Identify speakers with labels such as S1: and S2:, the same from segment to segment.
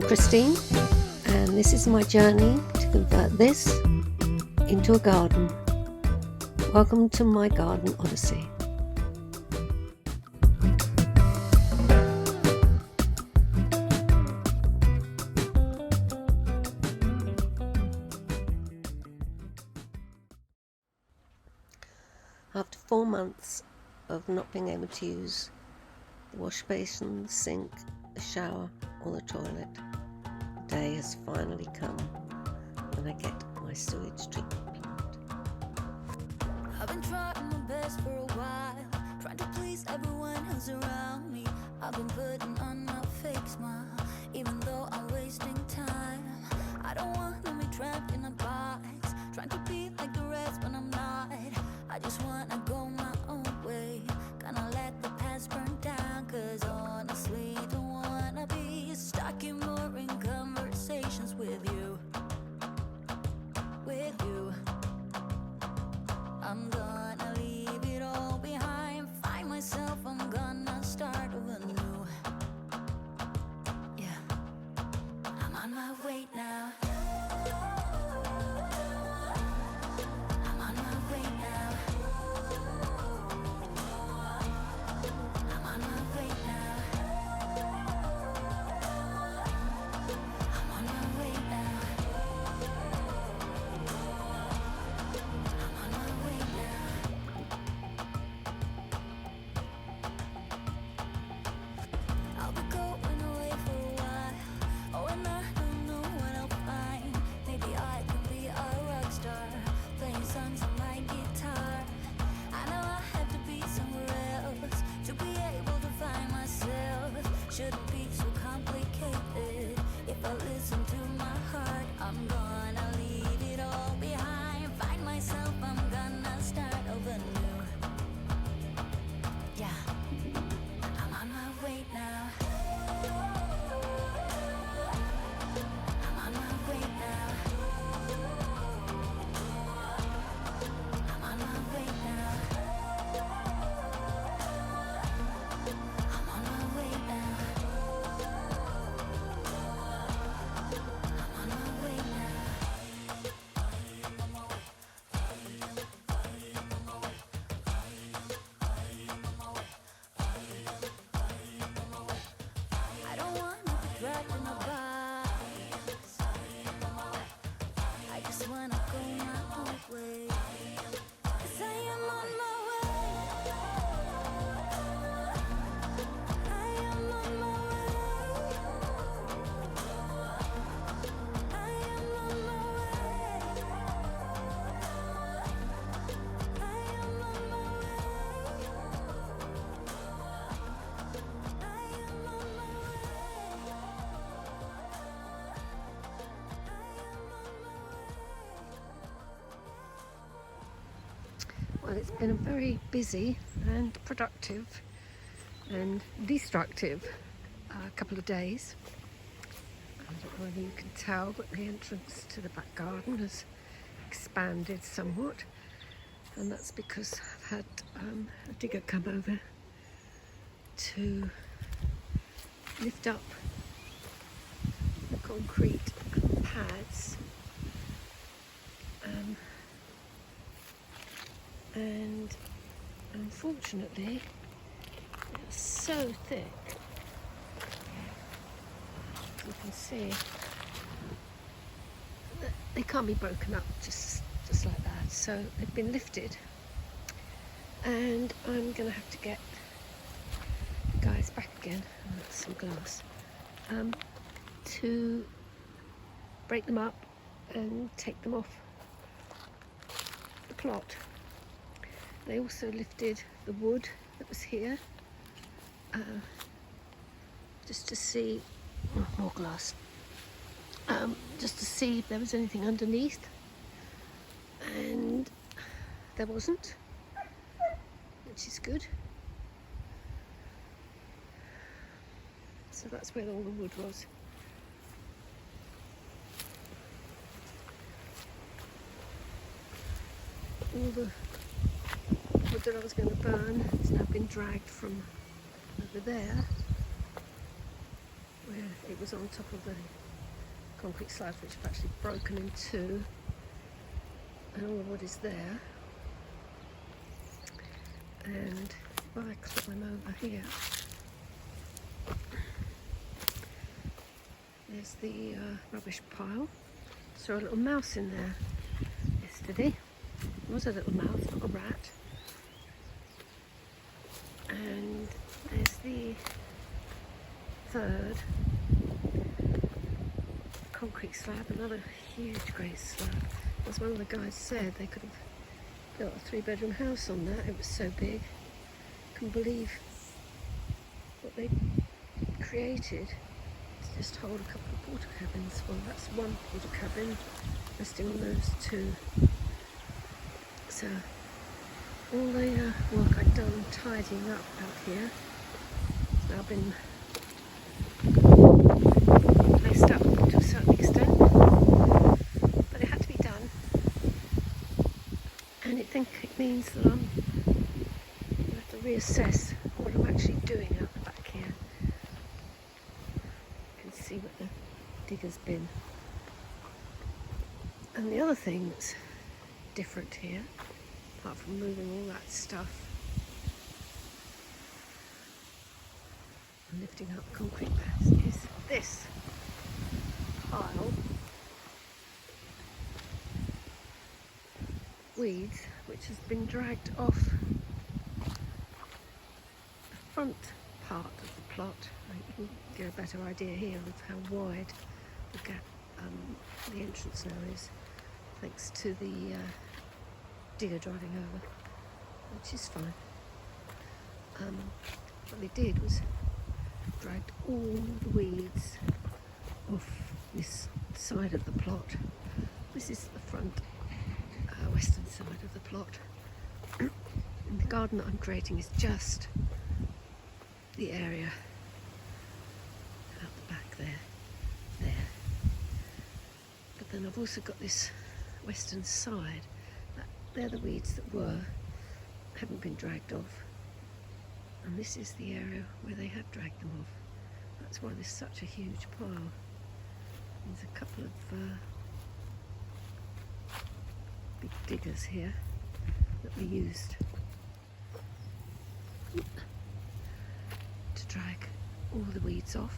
S1: Christine, and this is my journey to convert this into a garden. Welcome to my Garden Odyssey. After 4 months of not being able to use the wash basin, the sink, the shower or the toilet, the day has finally come when I get my sewage treatment plant.
S2: I've been trying my best for a while, trying to please everyone who's around me. I've been putting on a fake smile, even though I'm wasting time. I don't want to be trapped in a box, trying to be like the rest when I'm not. I just wanna go my own way, gonna let the past burn down, cause honestly don't wanna be stuck in boring conversations with you. I'm gonna leave it all behind, find myself, I'm gonna start over new. Yeah, I'm on my way now. I'm on my way now. I'm on my way now. I'm on my way now. I'm on my way now. I'll be going away for a while. Oh, and I don't know what I'll find. Maybe I could be a rock star, playing songs on my guitar. I know I had to be somewhere else to be able to find myself. Shouldn't be so complicated. If I listen to my heart, I'm gonna leave it all behind, find myself, I'm gonna start over new. Yeah, I'm on my way now. I'm on my way now. I'm on my way now. I'm on my way now. I'm on my way now. I don't wanna be trapped in a box. I just wanna go my own way. 'Cause I am on my way. I am on my way. I am on my way. I am on my way. I am on my way.
S1: Well, it's been a very busy and productive and destructive couple of days. I don't know whether you can tell, but the entrance to the back garden has expanded somewhat, and that's because I've had a digger come over to lift up the concrete pads, and unfortunately it's so thick, as you can see, that they can't be broken up just like that. So they've been lifted, and I'm gonna have to get the guys back again, some glass, to break them up and take them off the plot. They also lifted the wood that was here, just to see, more glass, just to see if there was anything underneath, and there wasn't, which is good. So that's where all the wood was. All the wood that I was going to burn has now been dragged from over there, where it was on top of the concrete slabs, which have actually broken in two, and all the wood is there. And if I climb over here, there's the rubbish pile. Saw a little mouse in there yesterday. It was a little mouse, not a rat. And there's the third concrete slab, another huge grey slab. As one of the guys said, they could have built a 3-bedroom house on that. It was so big. Couldn't believe what they created to just hold a couple of porta cabins. Well, that's one porta cabin resting on those two. So all the work I'd done tidying up out here has now been messed up to a certain extent, but it had to be done, and I think it means that I'm going to have to reassess what I'm actually doing out the back here. You can see what the digger's been. And the other thing that's different here, apart from moving all that stuff and lifting up the concrete pads, is this pile weeds which has been dragged off the front part of the plot. You can get a better idea here of how wide the gap, the entrance now is, thanks to the digger driving over, which is fine. What they did was dragged all the weeds off this side of the plot. This is the front western side of the plot. And the garden that I'm creating is just the area out the back there. But then I've also got this western side. They're the weeds that haven't been dragged off. And this is the area where they have dragged them off. That's why there's such a huge pile. There's a couple of big diggers here that we used to drag all the weeds off,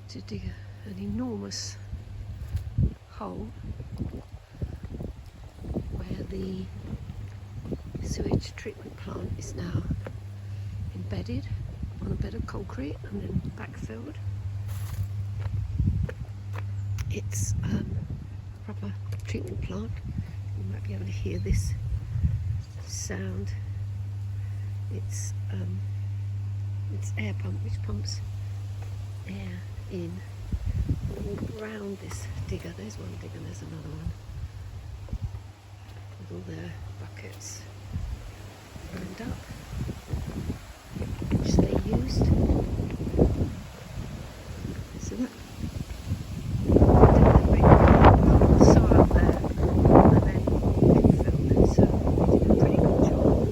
S1: to dig an enormous hole where the sewage treatment plant is now embedded on a bed of concrete and then backfilled. It's a proper treatment plant. You might be able to hear this sound. It's air pump which pumps air in. All around this digger, there's one digger, there's another one, with all their buckets lined up, which they used. So that soil there, and then infilled it, so they did a pretty good job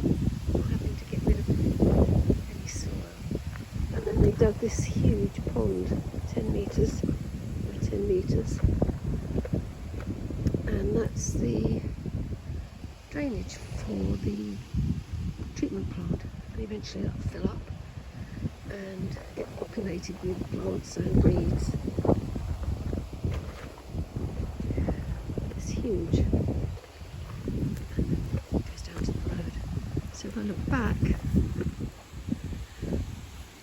S1: not having to get rid of any soil. And then they dug this huge pond, 10 metres by 10 metres, and that's the drainage for the treatment plant, and eventually that'll fill up and get populated with plants and weeds. It's huge. It goes down to the road. So if I look back,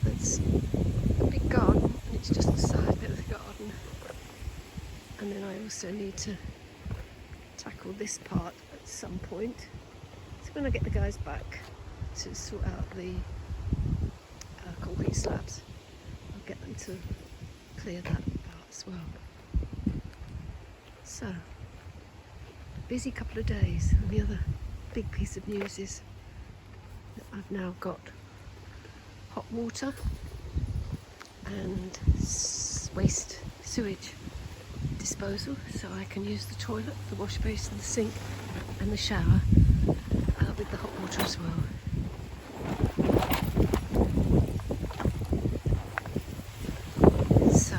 S1: that's a big garden, and it's just the side bit of the garden. And then I also need to tackle this part at some point. So when I get the guys back to sort out the concrete slabs, I'll get them to clear that part as well. So, busy couple of days. And the other big piece of news is that I've now got hot water and waste sewage disposal, so I can use the toilet, the wash basin, the sink and the shower with the hot water as well. So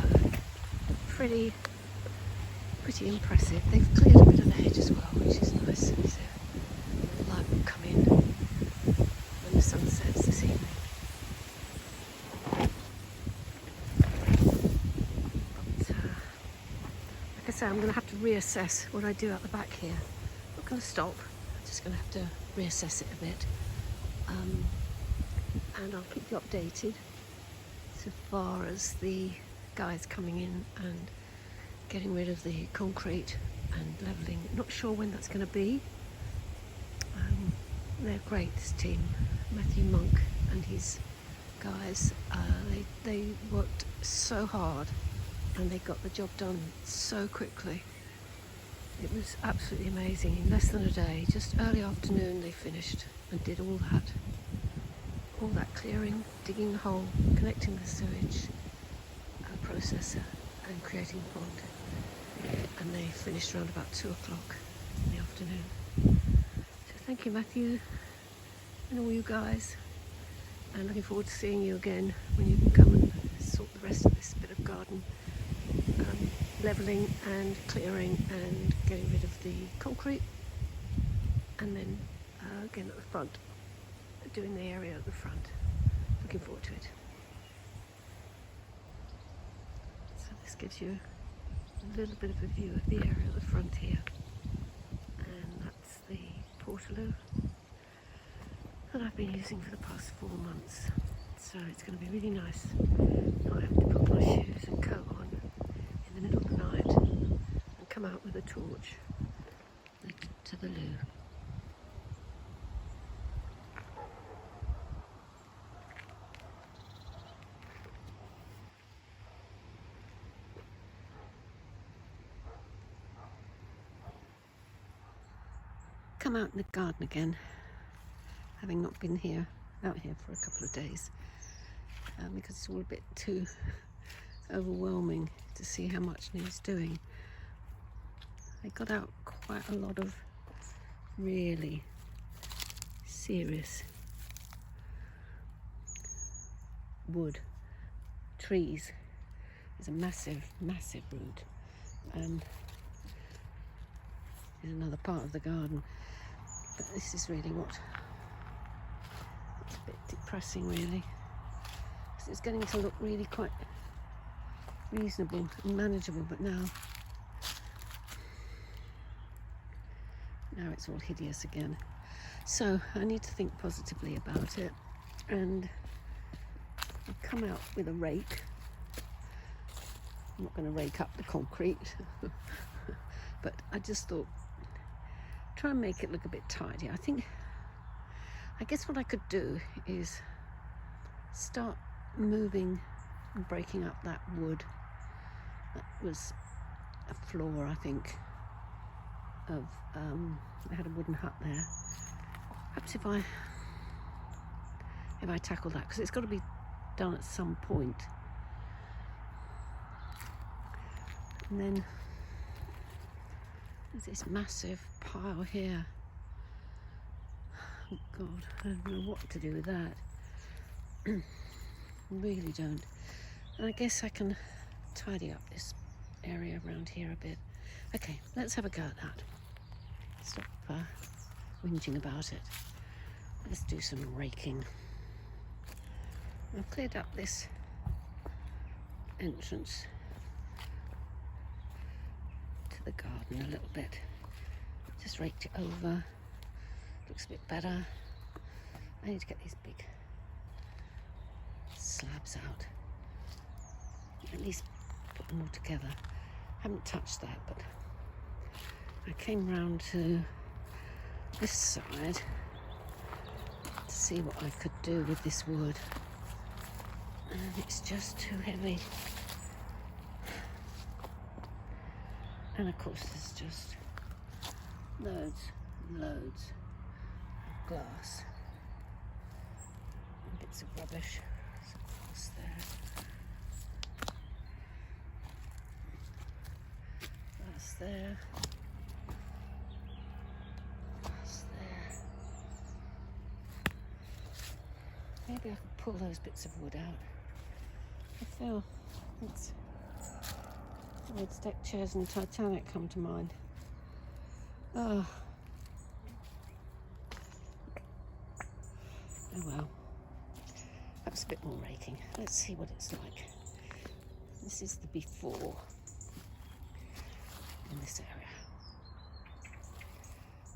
S1: they've cleared a bit of the hedge as well, which is nice. So the light will come in when the sun sets this evening. But like I say, I'm going to have to reassess what I do out the back here. I'm not going to stop. I'm just going to have to reassess it a bit. And I'll keep you updated so far as the guys coming in and getting rid of the concrete and levelling. Not sure when that's going to be. They're great, this team. Mathew Monk and his guys, they worked so hard and they got the job done so quickly. It was absolutely amazing. In less than a day, just early afternoon, they finished and did all that clearing, digging the hole, connecting the sewage processor and creating the pond. And they finished around about 2 o'clock in the afternoon. So thank you, Matthew, and all you guys. And looking forward to seeing you again when you can come and sort the rest of this bit of garden. Levelling and clearing and getting rid of the concrete. And then again at the front, doing the area at the front. Looking forward to it. So this gives you a little bit of a view of the area at the front here. And that's the portaloo that I've been using for the past 4 months. So it's going to be really nice not having to put my shoes and coat on in the middle of the night and come out with a torch to the loo. Come out in the garden again, having not been out here for a couple of days, because it's all a bit too overwhelming to see how much needs doing. I got out quite a lot of really serious wood, trees. There's a massive root, and there's another part of the garden. But this is really it's a bit depressing, really. So it's getting to look really quite reasonable and manageable, but now it's all hideous again. So I need to think positively about it, and I've come out with a rake. I'm not going to rake up the concrete, but I just thought, try and make it look a bit tidy. I guess what I could do is start moving and breaking up that wood. That was a floor, I think, of I had a wooden hut there. Perhaps if I tackle that, because it's got to be done at some point. And then there's this massive pile here. Oh God, I don't know what to do with that. I really don't. And I guess I can tidy up this area around here a bit. Okay, let's have a go at that. Stop whinging about it. Let's do some raking. I've cleared up this entrance to the garden a little bit. Just raked it over. Looks a bit better. I need to get these big slabs out. At least put them all together. Haven't touched that, but I came round to this side to see what I could do with this wood. And it's just too heavy. And of course there's just loads and loads of glass and bits of rubbish. So glass there. Glass there. Glass there. Maybe I could pull those bits of wood out. I feel it's the red deck chairs in Titanic come to mind. Oh well. Perhaps a bit more raking. Let's see what it's like. This is the before in this area.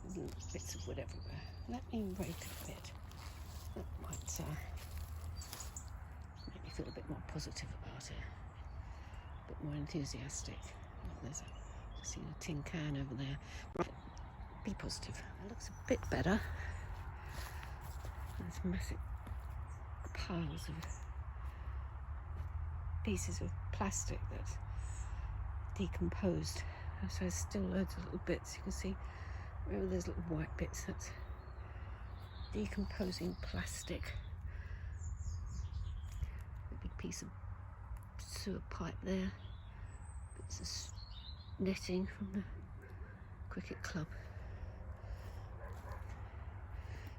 S1: Little bits of wood everywhere. Let me rake a bit. That might make me feel a bit more positive about it. A bit more enthusiastic. Oh, there's a, just seen a tin can over there. Right, be positive. It looks a bit better. There's massive piles of pieces of plastic that's decomposed. So there's still loads of little bits. You can see wherever there's little white bits, that's decomposing plastic. A big piece of sewer pipe there. Bits of netting from the cricket club.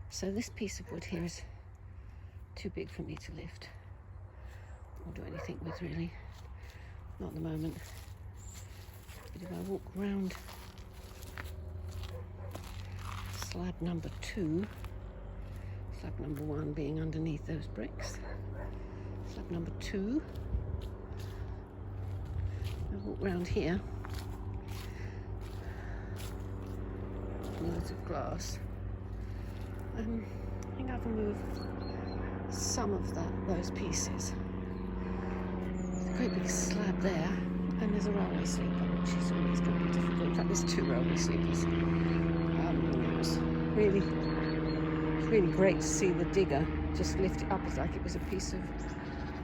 S1: So this piece of wood here is too big for me to lift or do anything with, really. Not at the moment. But if I walk round slab number 2, slab number 1 being underneath those bricks, slab number 2, I walk round here, loads of glass. I think I can move some of those pieces. There's a great big slab there, and there's a railway sleeper, which is always going to be difficult. In fact, there's 2 railway sleepers. It was really great to see the digger just lift it up as like it was a piece of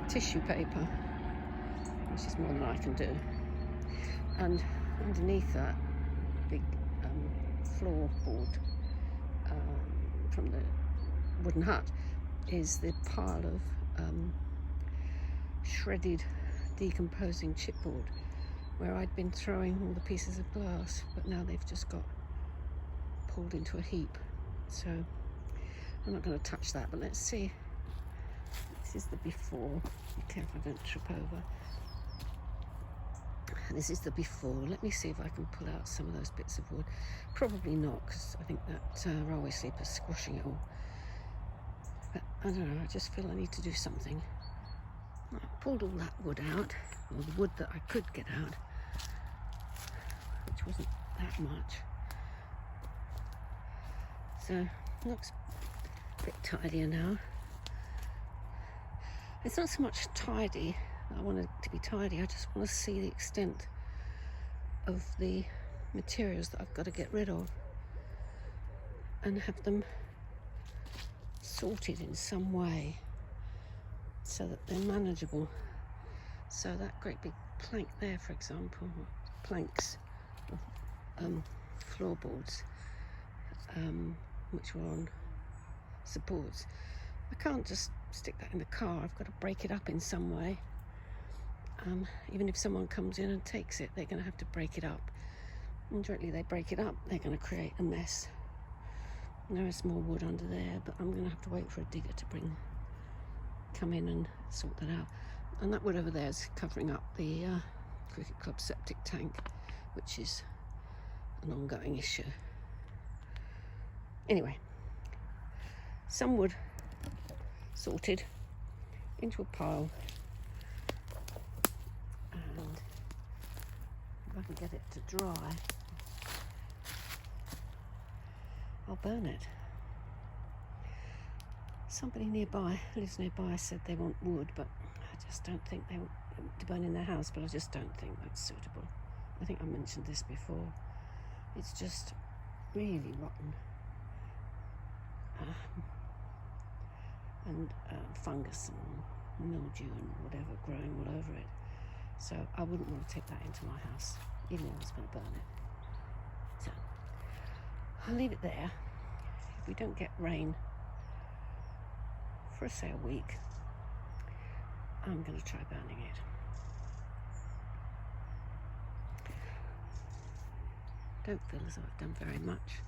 S1: tissue paper, which is more than I can do. And underneath that big floorboard from the wooden hut is the pile of shredded, decomposing chipboard where I'd been throwing all the pieces of glass, but now they've just got pulled into a heap. So I'm not going to touch that, but let's see. This is the before. Be careful I don't trip over. This is the before. Let me see if I can pull out some of those bits of wood. Probably not, because I think that railway sleeper's squashing it all. But I don't know, I just feel I need to do something. I pulled all that wood out, or the wood that I could get out, which wasn't that much. So it looks a bit tidier now. It's not so much tidy. I want it to be tidy. I just want to see the extent of the materials that I've got to get rid of and have them sorted in some way so that they're manageable. So that great big plank there, for example, planks of floorboards which were on supports. I can't just stick that in the car. I've got to break it up in some way. Even if someone comes in and takes it, they're going to have to break it up. And directly they break it up, they're going to create a mess. And there is more wood under there, but I'm going to have to wait for a digger to come in and sort that out. And that wood over there is covering up the cricket club septic tank, which is an ongoing issue. Anyway, some wood sorted into a pile. If I can get it to dry, I'll burn it. Somebody nearby, who lives nearby, said they want wood, but I just don't think they want to burn in their house, but I just don't think that's suitable. I think I mentioned this before. It's just really rotten. And fungus and mildew and whatever growing all over it. So I wouldn't want to take that into my house, even if I was going to burn it. So I'll leave it there. If we don't get rain for, say, a week, I'm going to try burning it. Don't feel as though I've done very much.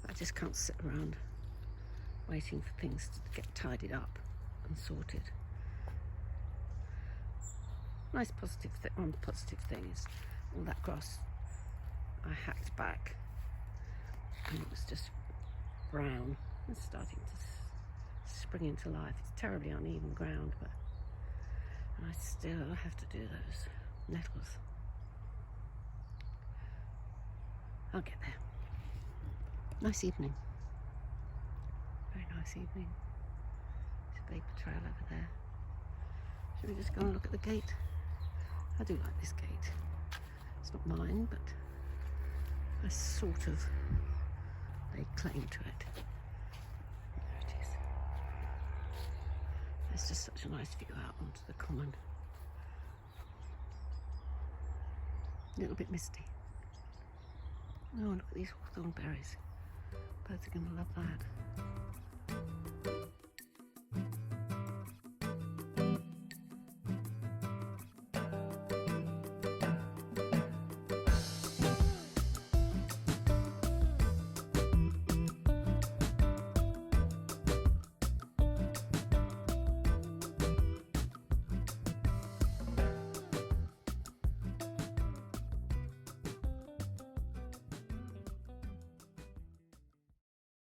S1: I just can't sit around waiting for things to get tidied up and sorted. Nice positive thing. One positive thing is all that grass I hacked back, and it was just brown. It's starting to spring into life. It's terribly uneven ground, but I still have to do those nettles. I'll get there. Nice evening. Very nice evening. There's a vapor trail over there. Should we just go and look at the gate? I do like this gate. It's not mine, but I sort of lay claim to it. There it is. There's just such a nice view out onto the common. A little bit misty. Oh, look at these hawthorn berries. Birds are going to love that.